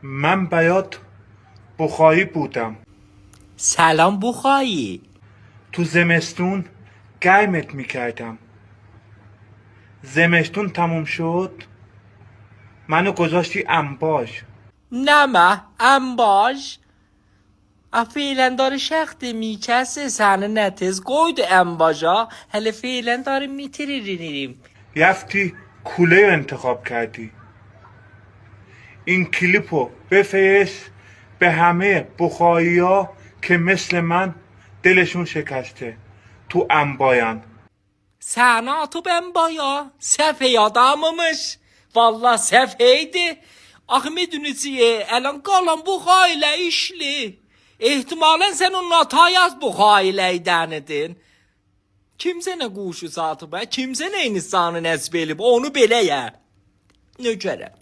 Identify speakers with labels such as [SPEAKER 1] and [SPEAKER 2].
[SPEAKER 1] من بیات بخاری بودم.
[SPEAKER 2] سلام بخاری.
[SPEAKER 1] تو زمستون گرمت میکردم. زمستون تموم شد، منو گذاشتی انباش.
[SPEAKER 2] Nəmə, əmbaş. Fiilən darı şəxti mikəsi səni nə tez qoydu əmbaşa. Hələ fiilən darı mitiririm.
[SPEAKER 1] رفتی کوله رو انتخاب کردی. این کلیپو بفرست به همه بخاری ها که مثل من دلشون شکسته تو انباین.
[SPEAKER 2] Səni atıb əmbaya. Səfey adamımış. Vallahi səfeydi. Axı medünüciyə, ələn qalan bu xailə işli. Ehtimalən sən onun atayaz bu xailə idənidin. Kimsə nə quşu satıb, kimsə nə insanı nəsb elib, onu belə yə. Nökərəm.